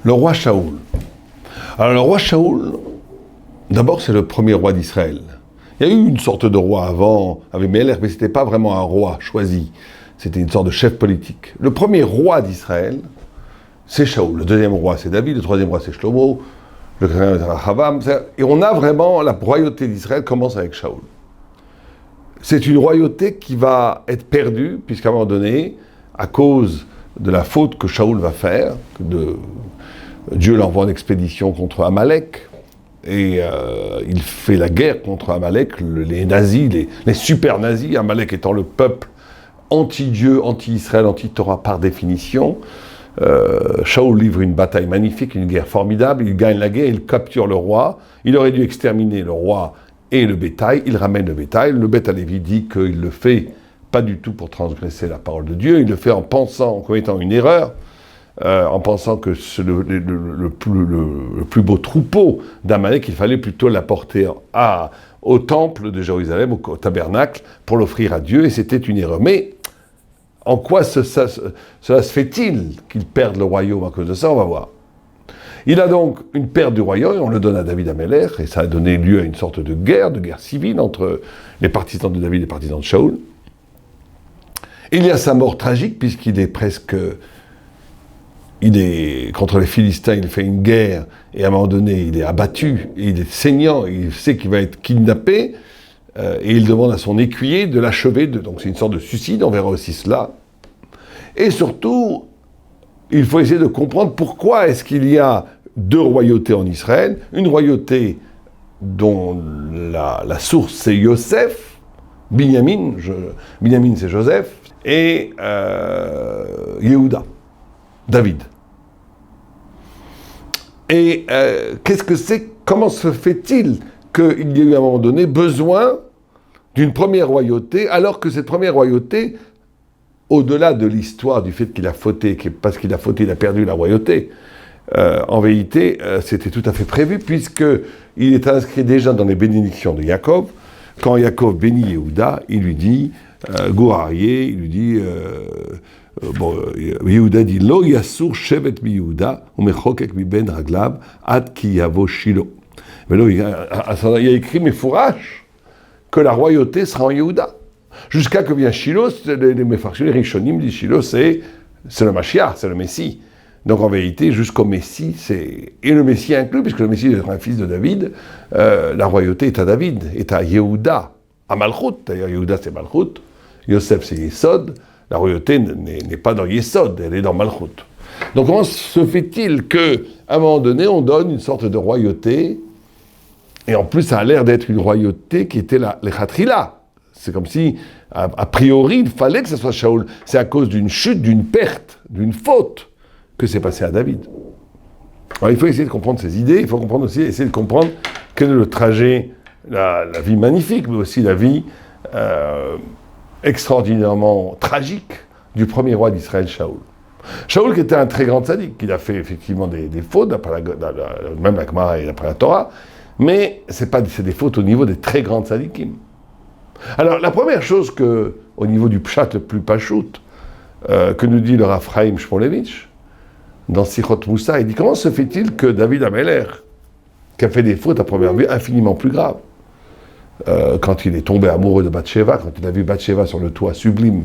Le roi Shaoul. Alors le roi Shaoul, d'abord c'est le premier roi d'Israël. Il y a eu une sorte de roi avant, avec Melech, mais ce n'était pas vraiment un roi choisi. C'était une sorte de chef politique. Le premier roi d'Israël, c'est Shaoul. Le deuxième roi, c'est David. Le troisième roi, c'est Shlomo. Le quatrième, c'est Rahavam. Et on a vraiment, la royauté d'Israël commence avec Shaoul. C'est une royauté qui va être perdue, puisqu'à un moment donné, à cause de la faute que Shaoul va faire, Dieu l'envoie en expédition contre Amalek, et il fait la guerre contre Amalek, les nazis, les super nazis, Amalek étant le peuple anti-Dieu, anti-Israël, anti-Torah par définition. Shaoul livre une bataille magnifique, une guerre formidable, il gagne la guerre, il capture le roi, il aurait dû exterminer le roi et le bétail, il ramène le bétail, le Beth Halevi dit qu'il le fait pas du tout pour transgresser la parole de Dieu, il le fait en pensant, en commettant une erreur, en pensant que le plus beau troupeau d'Amalek, il fallait plutôt l'apporter au temple de Jérusalem, au tabernacle, pour l'offrir à Dieu, et c'était une erreur. Mais en quoi cela se fait-il qu'il perde le royaume à cause de ça? On va voir. Il a donc une perte du royaume, et on le donne à David Amelech, et ça a donné lieu à une sorte de guerre civile entre les partisans de David et les partisans de Shaoul. Il y a sa mort tragique, puisqu'il est contre les Philistins, il fait une guerre, et à un moment donné, il est abattu, il est saignant, il sait qu'il va être kidnappé, et il demande à son écuyer de l'achever, donc c'est une sorte de suicide, on verra aussi cela. Et surtout, il faut essayer de comprendre pourquoi est-ce qu'il y a deux royautés en Israël, une royauté dont la source c'est Yosef, Binyamin c'est Joseph, et Yehuda, David. Et qu'est-ce que c'est, comment se fait-il qu'il y ait eu à un moment donné besoin d'une première royauté, alors que cette première royauté, au-delà de l'histoire du fait qu'il a fauté, parce qu'il a fauté, il a perdu la royauté, en vérité, c'était tout à fait prévu, puisqu'il est inscrit déjà dans les bénédictions de Yaakov. Quand Yaakov bénit Yehuda, il lui dit, Gourarié, il lui dit, Yehuda dit, Lo yassur shevet mi Yehuda, ou mechokek mi ben raglav, ad ki yavo Shilo. Mais là, il y a écrit, mais fourrache, que la royauté sera en Yehuda. Jusqu'à que vient Shilo, les Mefarshim, les Rishonim disent Shilo, c'est le Mashiach, c'est le Messie. Donc en vérité, jusqu'au Messie, et le Messie inclus, puisque le Messie est un fils de David, la royauté est à David, est à Yehuda, à Malchut. D'ailleurs, Yehuda c'est Malchut, Yosef c'est Yesod, la royauté n'est pas dans Yesod, elle est dans Malchut. Donc comment se fait-il qu'à un moment donné, on donne une sorte de royauté, et en plus ça a l'air d'être une royauté qui était les Khatrila. C'est comme si, a priori, il fallait que ce soit Shaoul. C'est à cause d'une chute, d'une perte, d'une faute, que c'est passé à David. Alors il faut essayer de comprendre ces idées, il faut comprendre aussi, essayer de comprendre que le trajet, la vie magnifique, mais aussi la vie extraordinairement tragique du premier roi d'Israël, Shaoul. Shaoul qui était un très grand tzaddik, il a fait effectivement des fautes, même la Gemara et d'après la Torah, mais c'est des fautes au niveau des très grands tzaddikim. Alors, la première chose au niveau du pshat le plus pachout, que nous dit le Rav Chaim Shmulevitch, dans Sichot Moussa, il dit, comment se fait-il que David Amelech, qui a fait des fautes à première vue infiniment plus graves, quand il est tombé amoureux de Bathsheba, quand il a vu Bathsheba sur le toit sublime,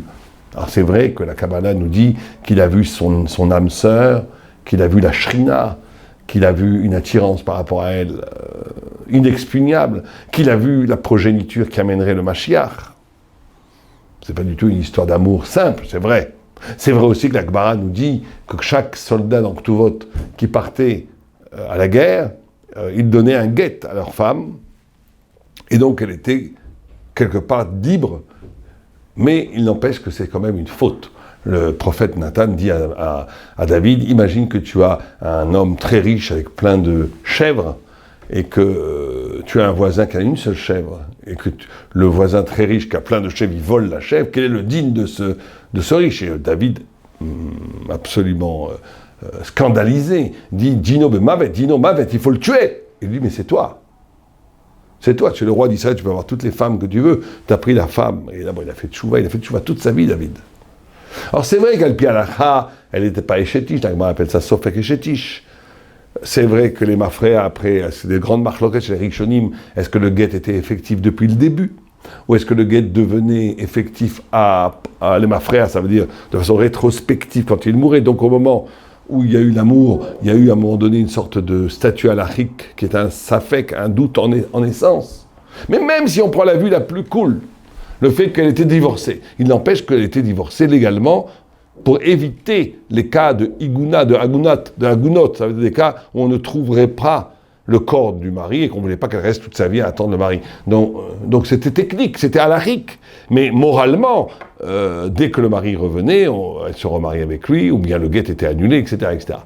alors c'est vrai que la Kabbalah nous dit qu'il a vu son âme sœur, qu'il a vu la Shrina, qu'il a vu une attirance par rapport à elle inexpugnable, qu'il a vu la progéniture qui amènerait le Mashiach. C'est pas du tout une histoire d'amour simple, c'est vrai. C'est vrai aussi que la Gemara nous dit que chaque soldat dans Ktuvot qui partait à la guerre, il donnait un guet à leur femme, et donc elle était quelque part libre, mais il n'empêche que c'est quand même une faute. Le prophète Nathan dit à David, imagine que tu as un homme très riche avec plein de chèvres, et que tu as un voisin qui a une seule chèvre, et que le voisin très riche qui a plein de chèvres, il vole la chèvre, quel est le digne de ce riche? Et David, absolument scandalisé, dit, Dino Mavet, il faut le tuer. Il dit, mais c'est toi, tu es le roi d'Israël, tu peux avoir toutes les femmes que tu veux, tu as pris la femme, et là, il a fait tchouva toute sa vie, David. Alors c'est vrai qu'Al Pi Halacha, elle n'était pas échétiche, la Gemara appelle ça Sofek échétiche. C'est vrai que les Mafréas, après, c'est des grandes marloquettes chez les Rishonim. Est-ce que le guet était effectif depuis le début? Ou est-ce que le guet devenait effectif à les Mafréas, ça veut dire de façon rétrospective quand il mourait? Donc au moment où il y a eu l'amour, il y a eu à un moment donné une sorte de statut halachique qui est un safek, un doute en essence. Mais même si on prend la vue la plus cool, le fait qu'elle était divorcée, il n'empêche qu'elle était divorcée légalement pour éviter les cas de iguna, de agunot, ça veut dire des cas où on ne trouverait pas le corps du mari et qu'on ne voulait pas qu'elle reste toute sa vie à attendre le mari. Donc c'était technique, c'était halachique. Mais moralement, dès que le mari revenait, elle se remariait avec lui, ou bien le guet était annulé, etc., etc.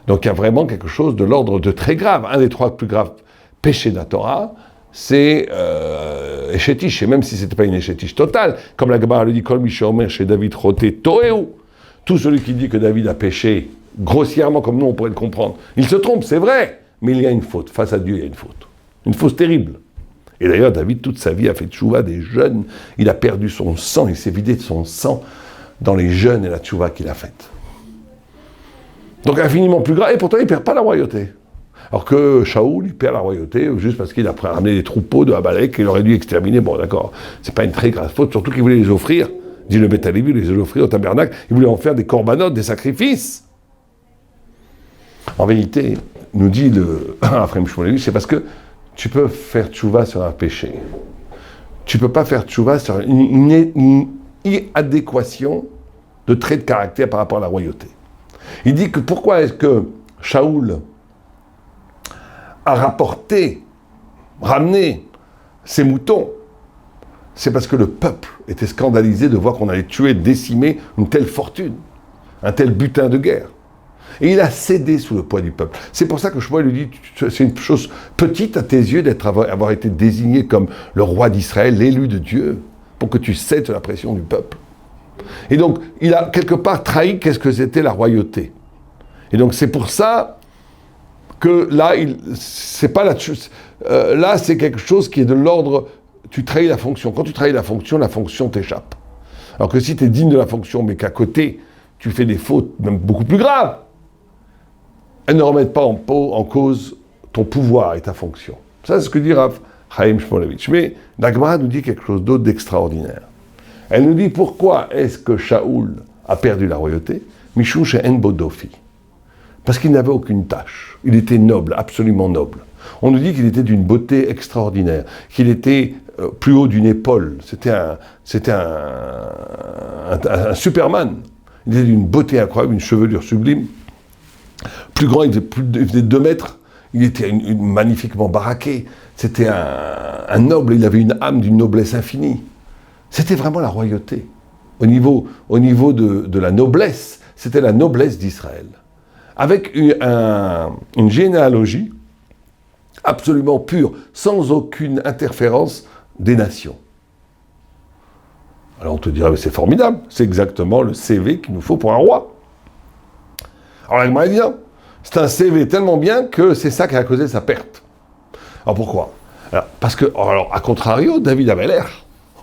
Donc il y a vraiment quelque chose de l'ordre de très grave. Un des trois plus graves péchés de la Torah, c'est échétiche, et même si ce n'était pas une échétiche totale, comme la Gemara le dit, Kol Mishomer chez David Roté Toeu, tout celui qui dit que David a péché, grossièrement comme nous on pourrait le comprendre, il se trompe, c'est vrai, mais il y a une faute, face à Dieu il y a une faute terrible. Et d'ailleurs David toute sa vie a fait tchouva des jeûnes, il a perdu son sang, il s'est vidé de son sang dans les jeûnes et la tchouva qu'il a faite. Donc infiniment plus grave, et pourtant il ne perd pas la royauté. Alors que Shaoul, il perd la royauté juste parce qu'il a ramené des troupeaux de Amalek et il aurait dû exterminer. Bon, d'accord, c'est pas une très grave faute, surtout qu'il voulait les offrir, dit le Beth Lévi, les offrir au tabernacle, il voulait en faire des corbanotes, des sacrifices. En vérité, nous dit le Raphaël Shmuel, c'est parce que tu peux faire tchouva sur un péché. Tu peux pas faire tchouva sur une inadéquation de traits de caractère par rapport à la royauté. Il dit que pourquoi est-ce que Shaoul a ramené ses moutons, c'est parce que le peuple était scandalisé de voir qu'on allait tuer, décimer une telle fortune, un tel butin de guerre. Et il a cédé sous le poids du peuple. C'est pour ça que Shmuel lui dit, c'est une chose petite à tes yeux d'avoir été désigné comme le roi d'Israël, l'élu de Dieu, pour que tu cèdes sous la pression du peuple. Et donc, il a quelque part trahi qu'est-ce que c'était la royauté. Et donc, c'est pour ça que là, c'est pas là, c'est quelque chose qui est de l'ordre, tu trahis la fonction. Quand tu trahis la fonction t'échappe. Alors que si tu es digne de la fonction, mais qu'à côté, tu fais des fautes, même beaucoup plus graves, elles ne remettent pas en cause ton pouvoir et ta fonction. Ça, c'est ce que dit Rav Chaim Shmulevitch. Mais la Gemara nous dit quelque chose d'autre d'extraordinaire. Elle nous dit pourquoi est-ce que Shaoul a perdu la royauté? Mishum she'en bo dofi. Parce qu'il n'avait aucune tâche. Il était noble, absolument noble. On nous dit qu'il était d'une beauté extraordinaire, qu'il était plus haut d'une épaule. C'était un Superman. Il était d'une beauté incroyable, une chevelure sublime. Plus grand, il faisait 2 mètres. Il était magnifiquement baraqué. C'était un noble, il avait une âme d'une noblesse infinie. C'était vraiment la royauté. Au niveau de la noblesse, c'était la noblesse d'Israël. Avec une généalogie absolument pure, sans aucune interférence des nations. Alors on te dira, mais c'est formidable, c'est exactement le CV qu'il nous faut pour un roi. Alors la Gemara dit non, c'est un CV tellement bien que c'est ça qui a causé sa perte. Alors pourquoi? Parce que, alors, à contrario, David Améler,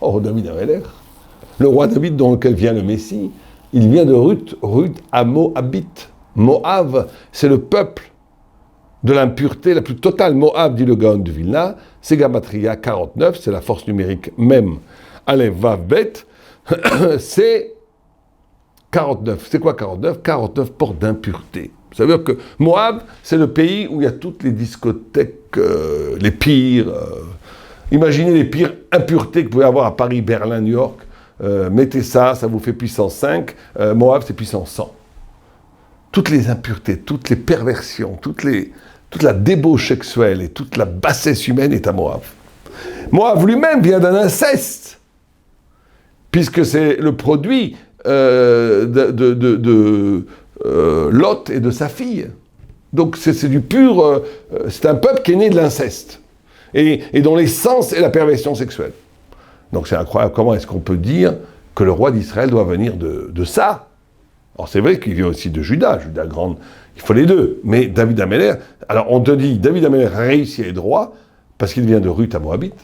le roi David dont lequel vient le Messie, il vient de Ruth à Moabite. Moab, c'est le peuple de l'impureté la plus totale. Moab, dit le Gaon de Vilna, c'est Gamatria 49, c'est la force numérique même. Aleph, Vav, Bet, c'est 49. C'est quoi 49? 49 portes d'impureté. Ça veut dire que Moab, c'est le pays où il y a toutes les discothèques, les pires. Imaginez les pires impuretés que vous pouvez avoir à Paris, Berlin, New York. Mettez ça vous fait puissance 5. Moab, c'est puissance 100. Toutes les impuretés, toutes les perversions, toute la débauche sexuelle et toute la bassesse humaine est à Moab. Moab lui-même vient d'un inceste, puisque c'est le produit de Lot et de sa fille. Donc c'est du pur... c'est un peuple qui est né de l'inceste, et dont l'essence est la perversion sexuelle. Donc c'est incroyable, comment est-ce qu'on peut dire que le roi d'Israël doit venir de ça? Alors c'est vrai qu'il vient aussi de Juda grande, il faut les deux. Mais David Améler, alors on te dit, David Améler a réussi à être roi parce qu'il vient de Ruth à Moabite,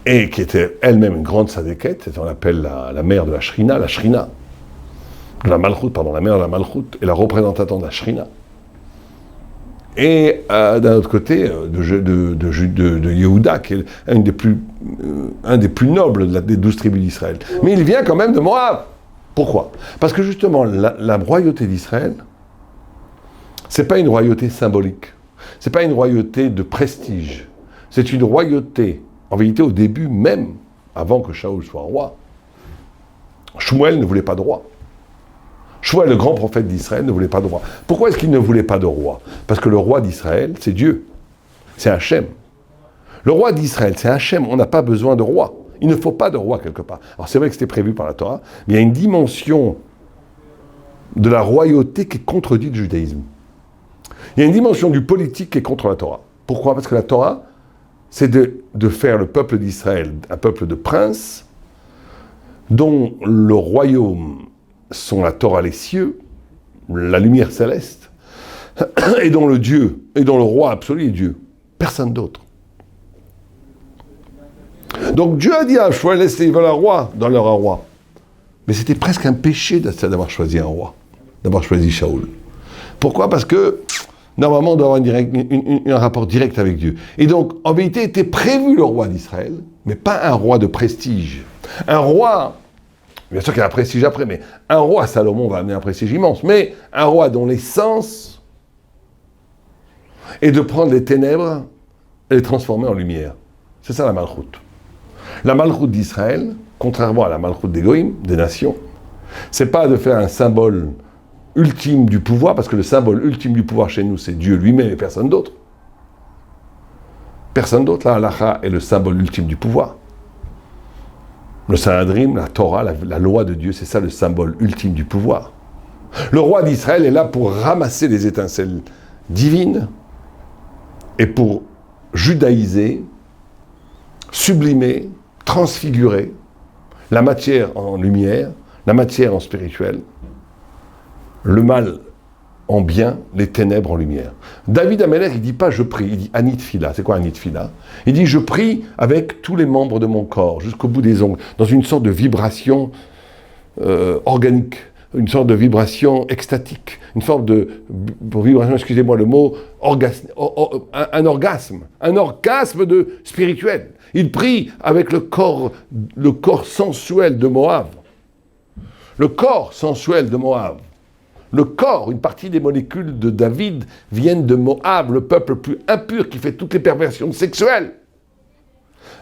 et qui était elle-même une grande sadéquette, on l'appelle la mère de la Shrina, de la Malchut, pardon, la mère de la Malchut, et la représentante de la Shrina. et d'un autre côté de Yehuda, qui est un des plus nobles des 12 tribus d'Israël. Mais il vient quand même de Moab. Pourquoi? Parce que justement, la royauté d'Israël, c'est pas une royauté symbolique, c'est pas une royauté de prestige, c'est une royauté, en vérité, au début même, avant que Shaoul soit roi, Shmuel ne voulait pas de roi. Shmuel, le grand prophète d'Israël, ne voulait pas de roi. Pourquoi est-ce qu'il ne voulait pas de roi? Parce que le roi d'Israël, c'est Dieu. C'est Hachem. Le roi d'Israël, c'est Hachem. On n'a pas besoin de roi. Il ne faut pas de roi quelque part. Alors c'est vrai que c'était prévu par la Torah, mais il y a une dimension de la royauté qui est contredite du judaïsme. Il y a une dimension du politique qui est contre la Torah. Pourquoi? Parce que la Torah, c'est de faire le peuple d'Israël un peuple de princes, dont le royaume sont la Torah, les cieux, la lumière céleste, et dont le Dieu, et dont le roi absolu est Dieu. Personne d'autre. Donc Dieu a dit à Shmuel, laissez-les un roi, dans leur un roi. Mais c'était presque un péché d'avoir choisi un roi, d'avoir choisi Shaoul. Pourquoi? Parce que normalement on doit avoir un rapport direct avec Dieu. Et donc en vérité était prévu le roi d'Israël, mais pas un roi de prestige. Un roi, bien sûr qu'il y a un prestige après, mais un roi, Salomon va amener un prestige immense, mais un roi dont l'essence est de prendre les ténèbres et les transformer en lumière. C'est ça la malchoute. La malchoute d'Israël, contrairement à la malchoute des Goïm, des nations, c'est pas de faire un symbole ultime du pouvoir, parce que le symbole ultime du pouvoir chez nous, c'est Dieu lui-même et personne d'autre. Personne d'autre, la halakha est le symbole ultime du pouvoir. Le Sanhedrin, la Torah, la loi de Dieu, c'est ça le symbole ultime du pouvoir. Le roi d'Israël est là pour ramasser les étincelles divines et pour judaïser, sublimer, transfigurer la matière en lumière, la matière en spirituel, le mal en bien, les ténèbres en lumière. David Amelech, il dit pas je prie, il dit Anit Fila. C'est quoi Anit Fila? Il dit je prie avec tous les membres de mon corps, jusqu'au bout des ongles, dans une sorte de vibration organique, une sorte de vibration extatique, une sorte de vibration, excusez-moi le mot, un orgasme de spirituel. Il prie avec le corps sensuel de Moab. Le corps sensuel de Moab. Le corps, une partie des molécules de David viennent de Moab, le peuple le plus impur qui fait toutes les perversions sexuelles.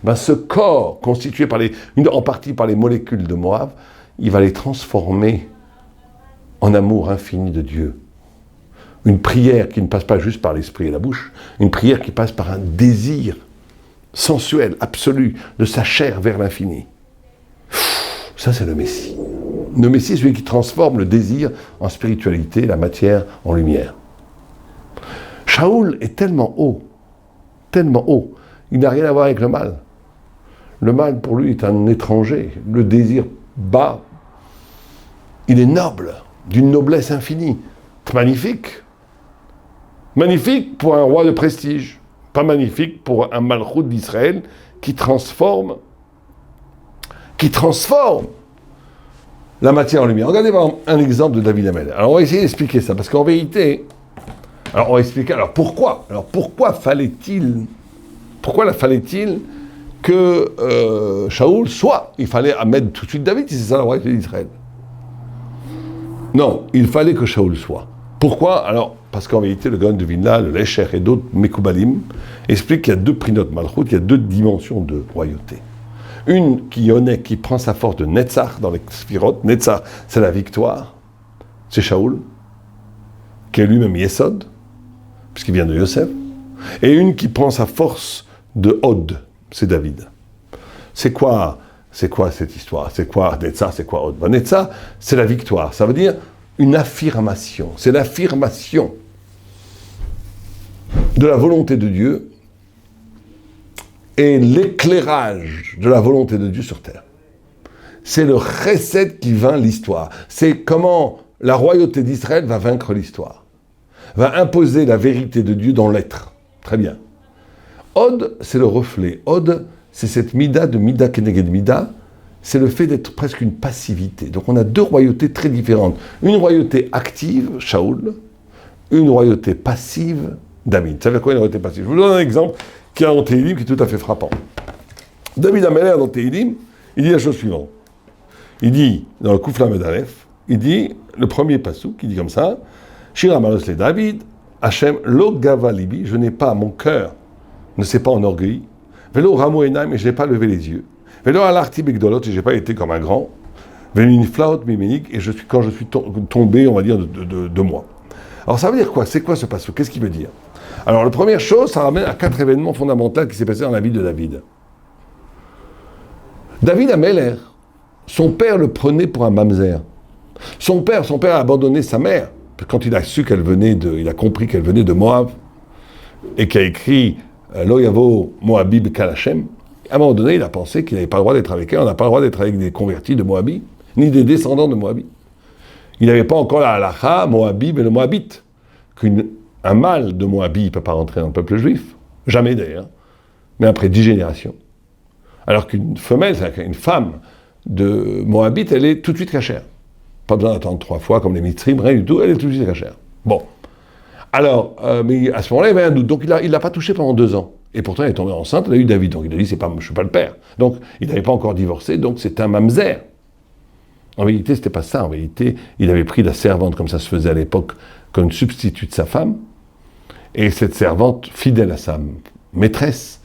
Ben, ce corps, constitué en partie par les molécules de Moab, il va les transformer en amour infini de Dieu. Une prière qui ne passe pas juste par l'esprit et la bouche, une prière qui passe par un désir sensuel, absolu, de sa chair vers l'infini. Ça, c'est le Messie. Le Messie est celui qui transforme le désir en spiritualité, la matière en lumière. Shaoul est tellement haut, il n'a rien à voir avec le mal. Le mal, pour lui, est un étranger. Le désir bas, il est noble, d'une noblesse infinie. Magnifique. Magnifique pour un roi de prestige. Pas magnifique pour un malchout d'Israël qui transforme la matière en lumière. Regardez un exemple de David Amelech. Alors on va essayer d'expliquer ça, parce qu'en vérité, on va expliquer, pourquoi fallait-il que Shaoul il fallait mettre tout de suite David, si c'est ça la royauté d'Israël. Non, il fallait que Shaoul soit. Pourquoi? Parce qu'en vérité, le Gaon de Vilna, le Lesher et d'autres Mekoubalim expliquent qu'il y a deux Prinot Malchut, il y a deux dimensions de royauté. Une qui prend sa force de Netzach dans les Sphirot. Netzach, c'est la victoire. C'est Shaoul, qui est lui-même Yesod, puisqu'il vient de Yosef. Et une qui prend sa force de Od, c'est David. C'est quoi cette histoire? C'est quoi Netzach? C'est quoi Od? Netzach, c'est la victoire. Ça veut dire une affirmation. C'est l'affirmation de la volonté de Dieu et l'éclairage de la volonté de Dieu sur terre. C'est le chesed qui vainc l'histoire. C'est comment la royauté d'Israël va vaincre l'histoire. Va imposer la vérité de Dieu dans l'être. Très bien. Od, c'est le reflet. Od, c'est cette mida de mida keneged mida. C'est le fait d'être presque une passivité. Donc on a deux royautés très différentes. Une royauté active, Shaoul, une royauté passive, David. Ça veut dire quoi il aurait été passif? Je vous donne un exemple qui est dans Téhilim qui est tout à fait frappant. David Améler dans Téhilim, il dit la chose suivante. Il dit, dans le Kouf Lamed Aleph, il dit, le premier passou, qui dit comme ça, Shir Amaros le David, Hachem lo gava libi, je n'ai pas, mon cœur ne s'est pas enorgueilli. Velo ramo enaim, et je n'ai pas levé les yeux. Velo alarti begdolot, et je n'ai pas été comme un grand. Velo niflaot mimenik, et quand je suis tombé, on va dire, de moi. Alors ça veut dire quoi? C'est quoi ce passou? Qu'est-ce qu'il veut dire? Alors la première chose, ça ramène à 4 événements fondamentaux qui s'est passé dans la vie de David. David Améler, son père le prenait pour un mamzer. Son père a abandonné sa mère quand il a su il a compris qu'elle venait de Moab et qu'il a écrit Lo yavo Moabib Kalachem. À un moment donné, il a pensé qu'il n'avait pas le droit d'être avec elle. On n'a pas le droit d'être avec des convertis de Moabit, ni des descendants de Moabit. Il n'avait pas encore la halacha, Moabib et le Moabite. Un mâle de Moabit ne peut pas rentrer dans le peuple juif. Jamais d'ailleurs. Mais après 10 générations. Alors qu'une femelle, c'est-à-dire une femme de Moabite, elle est tout de suite cachère. Pas besoin d'attendre 3 fois, comme les mitzrim, rien du tout, elle est tout de suite cachère. Bon. Alors, mais à ce moment-là, il y avait un doute. Donc il l'a pas touché pendant 2 ans. Et pourtant, elle est tombée enceinte, elle a eu David. Donc il a dit, je ne suis pas le père. Donc il n'avait pas encore divorcé, donc c'est un mamzer. En vérité, c'était pas ça. En vérité, il avait pris la servante, comme ça se faisait à l'époque, comme substitut de sa femme. Et cette servante, fidèle à sa maîtresse,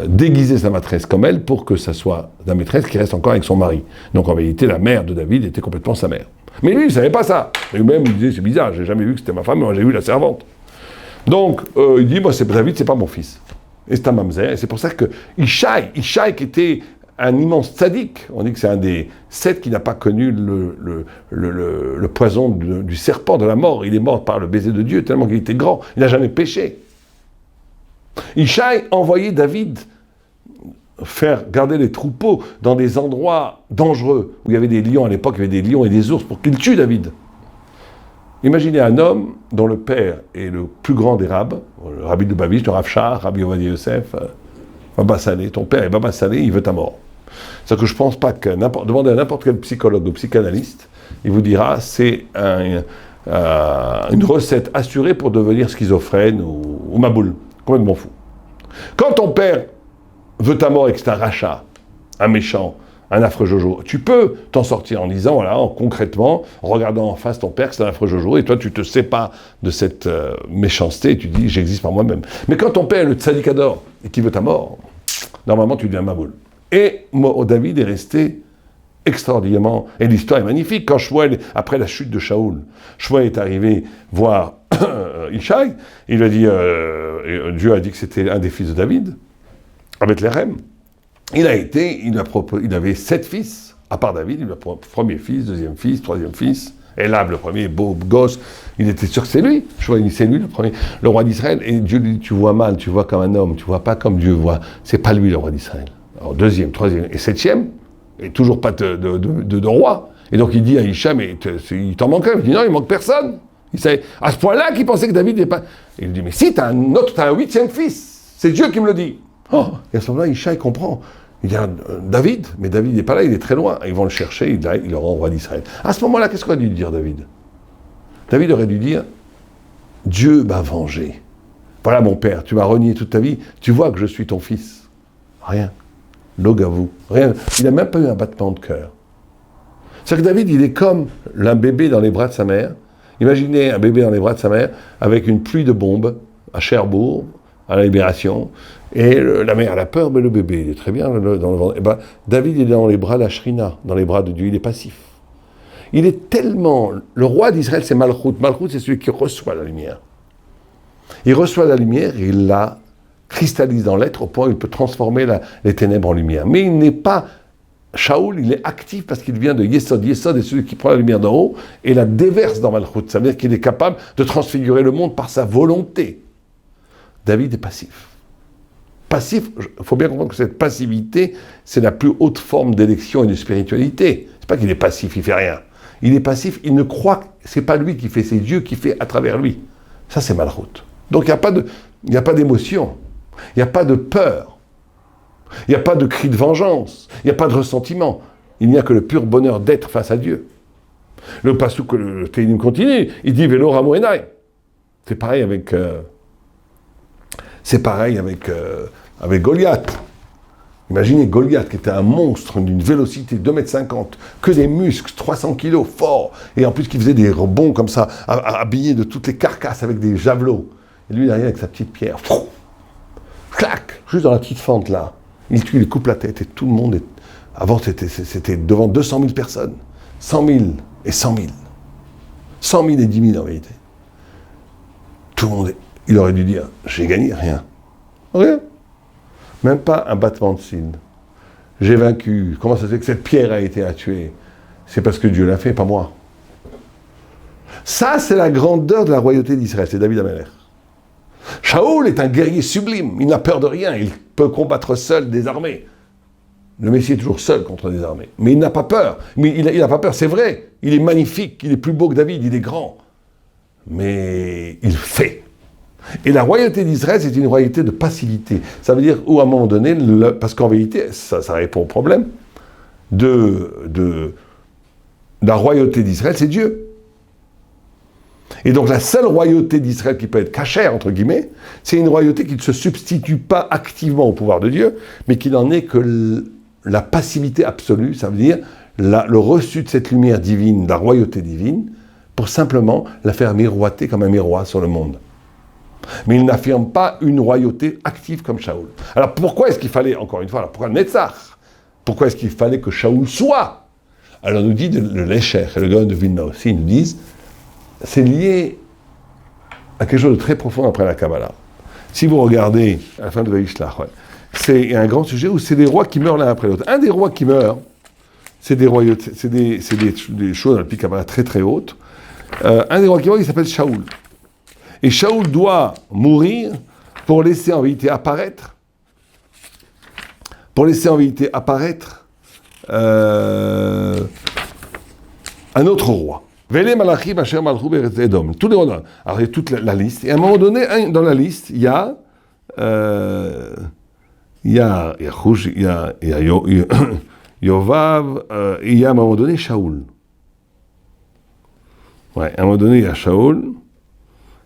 déguiser sa maîtresse comme elle pour que ça soit la maîtresse qui reste encore avec son mari. Donc en vérité, la mère de David était complètement sa mère. Mais lui, il ne savait pas ça. Et lui-même, il disait, c'est bizarre, j'ai jamais vu que c'était ma femme, mais moi j'ai vu la servante. Donc, il dit, moi, David, c'est pas mon fils. Et c'est un mamzer. Et c'est pour ça que Ishaï qui était un immense tzaddik, on dit que c'est un des 7 qui n'a pas connu le poison du serpent, de la mort. Il est mort par le baiser de Dieu, tellement qu'il était grand. Il n'a jamais péché. Ishaï envoyait David faire garder les troupeaux dans des endroits dangereux, où il y avait des lions à l'époque, il y avait des lions et des ours, pour qu'il tue David. Imaginez un homme dont le père est le plus grand des rabbins, le rabbi de Babiche, le Rav Shah, Rabbi Ovadia Yosef, Baba Salé, ton père est Baba Salé, il veut ta mort. C'est-à-dire que je ne pense pas que demandez à n'importe quel psychologue ou psychanalyste, il vous dira c'est une recette assurée pour devenir schizophrène ou maboule. Complètement fou. Quand ton père veut ta mort et que c'est un rachat, un méchant, un affreux Jojo, tu peux t'en sortir en disant, voilà, concrètement, en regardant en face ton père que c'est un affreux Jojo, et toi tu te sépares de cette méchanceté et tu dis, j'existe par moi-même. Mais quand ton père est le tzadikador et qu'il veut ta mort, normalement tu deviens maboule. Et David est resté extraordinairement, et l'histoire est magnifique. Quand Shmuel, après la chute de Shaoul, Shmuel est arrivé voir Ishaï, il lui a dit, Dieu a dit que c'était un des fils de David, à Bethléem. Il avait 7 fils, à part David, il a premier fils, deuxième fils, troisième fils, Elab, le premier, beau gosse, il était sûr que c'est lui, c'est lui le premier, le roi d'Israël, et Dieu lui dit, tu vois mal, tu vois comme un homme, tu vois pas comme Dieu voit, c'est pas lui le roi d'Israël. Alors deuxième, troisième et septième, et toujours pas de roi. Et donc il dit à Isha, mais il t'en manque un. Il dit non, il manque personne. Il savait, à ce point-là qu'il pensait que David n'est pas... Et il dit, mais si, t'as un 8e fils, c'est Dieu qui me le dit. Oh, et à ce moment-là, Isha, il comprend. Il dit, David, mais David n'est pas là, il est très loin. Ils vont le chercher, il le rend roi d'Israël. À ce moment-là, qu'est-ce qu'aurait dû dire David? David aurait dû dire, Dieu m'a vengé. Voilà mon père, tu m'as renié toute ta vie, tu vois que je suis ton fils. Rien. Logavou. Rien. Il n'a même pas eu un battement de cœur. C'est-à-dire que David, il est comme un bébé dans les bras de sa mère. Imaginez un bébé dans les bras de sa mère avec une pluie de bombes à Cherbourg, à la Libération, et la mère a peur, mais le bébé, il est très bien dans le ventre. Et ben, David, il est dans les bras d'Ashrina, dans les bras de Dieu, il est passif. Il est tellement... Le roi d'Israël, c'est Malchut. Malchut, c'est celui qui reçoit la lumière. Il reçoit la lumière et il la cristallise dans l'être au point où il peut transformer les ténèbres en lumière. Mais il n'est pas... Shaoul, il est actif parce qu'il vient de Yesod. Yesod est celui qui prend la lumière d'en haut et la déverse dans Malchut. Ça veut dire qu'il est capable de transfigurer le monde par sa volonté. David est passif. Passif, il faut bien comprendre que cette passivité, c'est la plus haute forme d'élection et de spiritualité. C'est pas qu'il est passif, il fait rien. Il est passif, il ne croit que c'est pas lui qui fait, c'est Dieu qui fait à travers lui. Ça, c'est Malchut. Donc, il n'y a pas d'émotion. Il n'y a pas de peur. Il n'y a pas de cri de vengeance, il n'y a pas de ressentiment. Il n'y a que le pur bonheur d'être face à Dieu. Le passou que le Téhilim continue, il dit Vélo Ramo Enai. C'est pareil avec C'est pareil avec Goliath. Imaginez Goliath qui était un monstre d'une vélocité de 2,50 m, que des muscles, 300 kilos, fort, et en plus qui faisait des rebonds comme ça, habillé de toutes les carcasses avec des javelots. Et lui derrière avec sa petite pierre, clac, juste dans la petite fente là. Il tue, il coupe la tête et tout le monde est... Avant c'était devant 200 000 personnes. 100 000 et 100 000. 100 000 et 10 000 en vérité. Tout le monde, il aurait dû dire, j'ai gagné, rien. Rien. Même pas un battement de cils. J'ai vaincu. Comment ça se fait que cette pierre a été à tuer? C'est parce que Dieu l'a fait, pas moi. Ça, c'est la grandeur de la royauté d'Israël. C'est David Amelech. Shaoul est un guerrier sublime. Il n'a peur de rien. Il peut combattre seul des armées. Le Messie est toujours seul contre des armées. Mais il n'a pas peur. Mais il n'a pas peur, c'est vrai. Il est magnifique. Il est plus beau que David. Il est grand. Mais il fait. Et la royauté d'Israël, c'est une royauté de passivité. Ça veut dire, où à un moment donné, parce qu'en vérité, ça répond au problème, de la royauté d'Israël, c'est Dieu. Et donc la seule royauté d'Israël qui peut être cachère, entre guillemets, c'est une royauté qui ne se substitue pas activement au pouvoir de Dieu, mais qui n'en est que la passivité absolue, ça veut dire le reçu de cette lumière divine, de la royauté divine, pour simplement la faire miroiter comme un miroir sur le monde. Mais il n'affirme pas une royauté active comme Shaoul. Alors pourquoi est-ce qu'il fallait, encore une fois, pourquoi Netzach? Pourquoi est-ce qu'il fallait que Shaoul soit? Alors nous dit le Lécher et le Gaon de Vilna aussi, ils nous disent, c'est lié à quelque chose de très profond après la Kabbalah. Si vous regardez à la fin de Vaishlach, c'est un grand sujet où c'est des rois qui meurent l'un après l'autre. Un des rois qui meurt, c'est des royautés, c'est des choses dans la Kabbalah très très hautes. Un des rois qui meurt, il s'appelle Shaoul. Et Shaoul doit mourir pour laisser en vérité apparaître, un autre roi. Vele Malachim Asher Malchou Be'eretz Edom. Tous les rois. Alors il y a toute la liste. Et à un moment donné, dans la liste, il y a Yovav, il y a à un moment donné Shaoul. Ouais, à un moment donné, il y a Shaoul.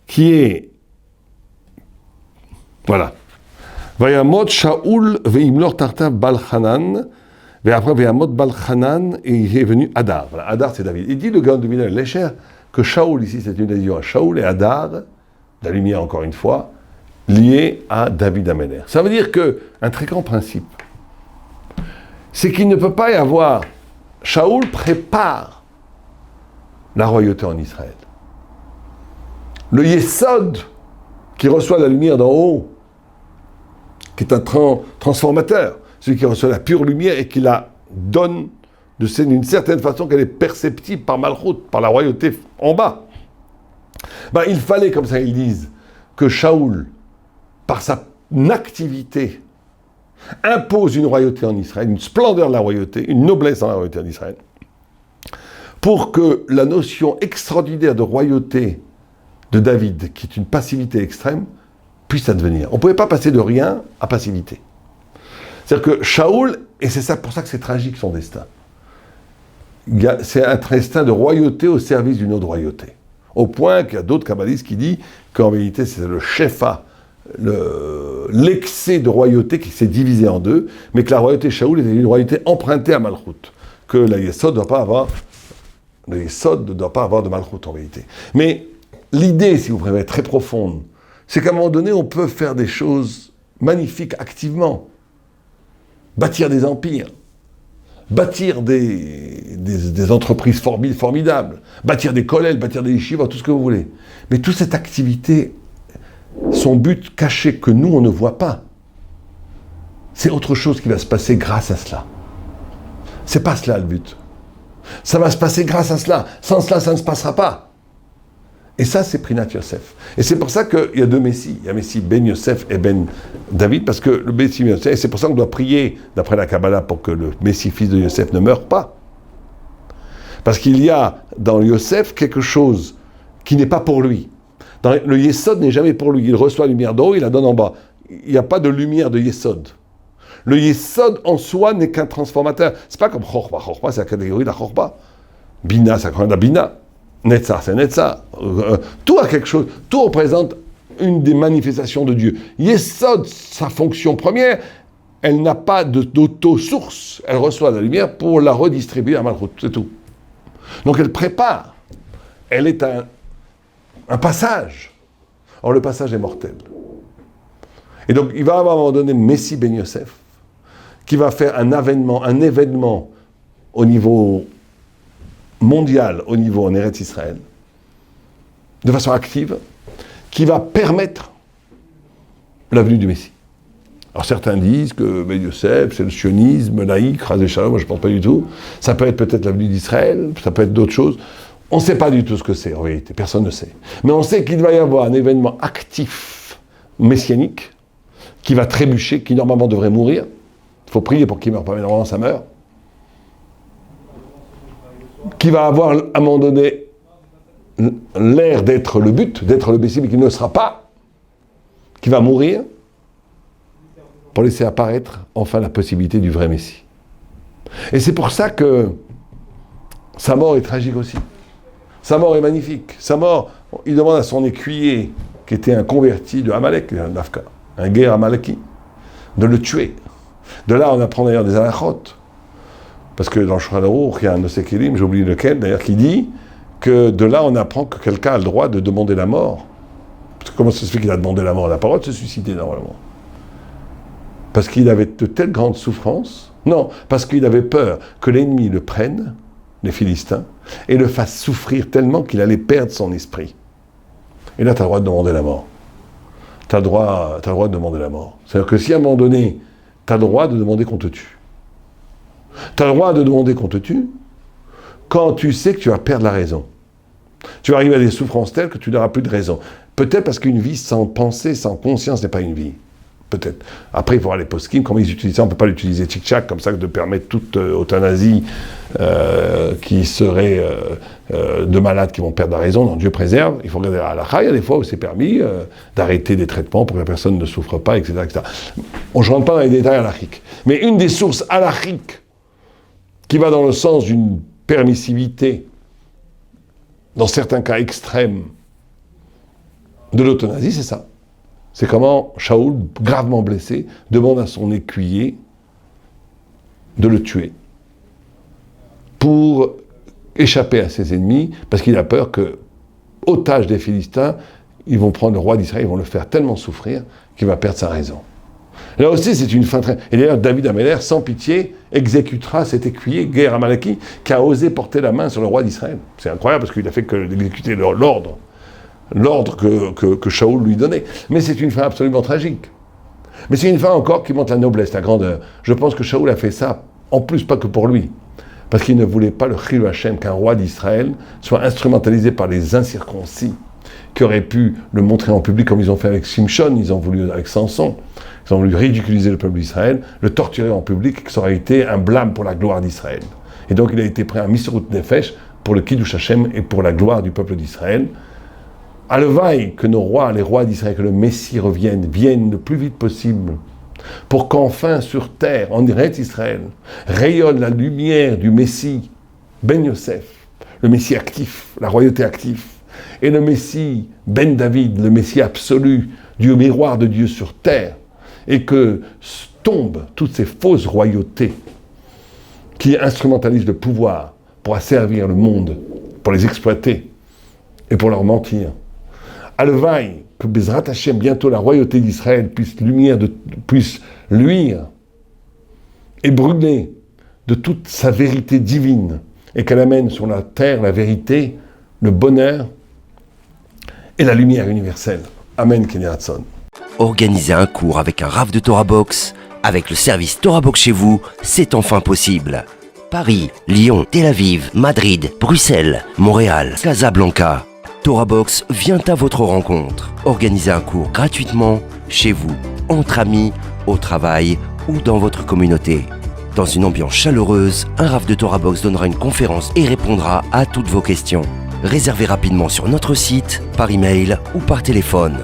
Qui est, voilà, Vayamot Shaoul ve'imlor tartav Balchanan, et après Vayamot Balchanan, et il est venu Hadar. Voilà, Hadar c'est David. Il dit le Gaon de Vilna Lécher que Shaoul ici c'est une allusion à Shaoul et Hadar, la lumière encore une fois, liée à David Amelech. Ça veut dire que un très grand principe, c'est qu'il ne peut pas y avoir, Shaoul prépare la royauté en Israël. Le Yesod, qui reçoit la lumière d'en haut, qui est un transformateur, celui qui reçoit la pure lumière et qui la donne d'une certaine façon qu'elle est perceptible par Malchut, par la royauté en bas. Ben, il fallait, comme ça ils disent, que Shaoul, par sa activité, impose une royauté en Israël, une splendeur de la royauté, une noblesse dans la royauté en Israël, pour que la notion extraordinaire de royauté de David, qui est une passivité extrême, puisse advenir. On ne pouvait pas passer de rien à passivité. C'est-à-dire que Shaoul, et c'est ça pour ça que c'est tragique son destin, c'est un destin de royauté au service d'une autre royauté. Au point qu'il y a d'autres kabbalistes qui disent qu'en vérité c'est le shefa, l'excès de royauté qui s'est divisé en deux, mais que la royauté Shaoul était une royauté empruntée à Malchut, que la Yesod ne doit pas avoir de Malchut en vérité. Mais l'idée, si vous préférez, très profonde, c'est qu'à un moment donné, on peut faire des choses magnifiques activement. Bâtir des empires, bâtir des entreprises formidables, bâtir des kollels, bâtir des yeshivot, tout ce que vous voulez. Mais toute cette activité, son but caché que nous, on ne voit pas, c'est autre chose qui va se passer grâce à cela. C'est pas cela le but. Ça va se passer grâce à cela. Sans cela, ça ne se passera pas. Et ça, c'est Prinat Yosef. Et c'est pour ça qu'il y a deux Messies. Il y a Messie Ben Yosef et Ben David, parce que le Messie Ben Yosef, et c'est pour ça qu'on doit prier, d'après la Kabbalah, pour que le Messie fils de Yosef ne meure pas. Parce qu'il y a dans Yosef quelque chose qui n'est pas pour lui. Le Yesod n'est jamais pour lui. Il reçoit la lumière d'en haut, il la donne en bas. Il n'y a pas de lumière de Yesod. Le Yesod en soi n'est qu'un transformateur. C'est pas comme Chorba. Chorba, c'est la catégorie de la Chorba. Bina, c'est la catégorie de la Bina. Netzar, c'est Netzar. Tout a quelque chose. Tout représente une des manifestations de Dieu. Yesod, sa fonction première, elle n'a pas d'auto-source. Elle reçoit la lumière pour la redistribuer à Malchut, c'est tout. Donc elle prépare. Elle est un passage. Or le passage est mortel. Et donc il va y avoir à un moment donné Messie Ben Yosef, qui va faire un événement au niveau mondial, au niveau en Eretz Israël, de façon active, qui va permettre la venue du Messie. Alors certains disent que Ben Yosef, c'est le sionisme, laïque, ras et shalom, moi je ne pense pas du tout. Ça peut être peut-être la venue d'Israël, ça peut être d'autres choses. On ne sait pas du tout ce que c'est en réalité, personne ne sait. Mais on sait qu'il va y avoir un événement actif, messianique, qui va trébucher, qui normalement devrait mourir. Il faut prier pour qu'il ne meure pas, mais normalement ça meurt. Qui va avoir à un moment donné l'air d'être le but, d'être le Messie, mais qui ne le sera pas, qui va mourir, pour laisser apparaître enfin la possibilité du vrai Messie. Et c'est pour ça que sa mort est tragique aussi. Sa mort est magnifique. Sa mort, il demande à son écuyer, qui était un converti de Amalek, un guerre Amaleki, de le tuer. De là, on apprend d'ailleurs des halachot. Parce que dans le Shulchan Aruch, il y a un de ces kélim, j'ai oublié lequel, d'ailleurs, qui dit que de là, on apprend que quelqu'un a le droit de demander la mort. Parce que comment ça se fait qu'il a demandé la mort? Il n'a pas le droit de se suicider, normalement. Parce qu'il avait de telles grandes souffrances? Non, parce qu'il avait peur que l'ennemi le prenne, les Philistins, et le fasse souffrir tellement qu'il allait perdre son esprit. Et là, tu as le droit de demander la mort. Tu as le droit de demander la mort. C'est-à-dire que si à un moment donné, tu as le droit de demander qu'on te tue. Tu as le droit de demander qu'on te tue quand tu sais que tu vas perdre la raison. Tu vas arriver à des souffrances telles que tu n'auras plus de raison. Peut-être parce qu'une vie sans pensée, sans conscience n'est pas une vie. Peut-être. Après, il faut voir les poskim, comment ils utilisent ça. On ne peut pas l'utiliser tchic-tchac, comme ça, de permettre toute euthanasie qui serait de malades qui vont perdre la raison. Non, Dieu préserve. Il faut regarder à la il y a des fois où c'est permis d'arrêter des traitements pour que la personne ne souffre pas, etc. etc. Je ne rentre pas dans les détails halachiques. Mais une des sources halachiques qui va dans le sens d'une permissivité, dans certains cas extrêmes, de l'euthanasie, c'est ça. C'est comment Shaoul, gravement blessé, demande à son écuyer de le tuer pour échapper à ses ennemis, parce qu'il a peur que, otage des Philistins, ils vont prendre le roi d'Israël, ils vont le faire tellement souffrir qu'il va perdre sa raison. Là aussi, c'est une fin très... Et d'ailleurs, David Améler, sans pitié, exécutera cet écuyer, guerre Amaleki, qui a osé porter la main sur le roi d'Israël. C'est incroyable, parce qu'il a fait que d'exécuter l'ordre que Shaoul lui donnait. Mais c'est une fin absolument tragique. Mais c'est une fin encore qui montre la noblesse, la grandeur. Je pense que Shaoul a fait ça, en plus pas que pour lui, parce qu'il ne voulait pas le Chilou Hashem, qu'un roi d'Israël soit instrumentalisé par les incirconcis, qui auraient pu le montrer en public comme ils ont fait avec Shimshon, ils ont voulu avec Samson, ils ont voulu ridiculiser le peuple d'Israël, le torturer en public, que ça aurait été un blâme pour la gloire d'Israël. Et donc il a été pris un Misirut Nefesh pour le Kiddush Hashem et pour la gloire du peuple d'Israël. Alevaï, que nos rois, les rois d'Israël, que le Messie vienne le plus vite possible, pour qu'enfin sur terre, en Eretz Israël, rayonne la lumière du Messie, Ben Yosef, le Messie actif, la royauté active, et le Messie Ben David, le Messie absolu, Dieu miroir de Dieu sur terre, et que tombent toutes ces fausses royautés qui instrumentalisent le pouvoir pour asservir le monde, pour les exploiter et pour leur mentir. Alvaï, que Bezrat Hashem, bientôt la royauté d'Israël puisse luire et brûler de toute sa vérité divine et qu'elle amène sur la terre la vérité, le bonheur et la lumière universelle. Amen, Kenny Hudson. Organiser un cours avec un Rav de Torah Box, avec le service Torah Box chez vous, c'est enfin possible. Paris, Lyon, Tel Aviv, Madrid, Bruxelles, Montréal, Casablanca. Torah Box vient à votre rencontre. Organisez un cours gratuitement, chez vous, entre amis, au travail ou dans votre communauté. Dans une ambiance chaleureuse, un Rav de Torah Box donnera une conférence et répondra à toutes vos questions. Réservez rapidement sur notre site, par email ou par téléphone.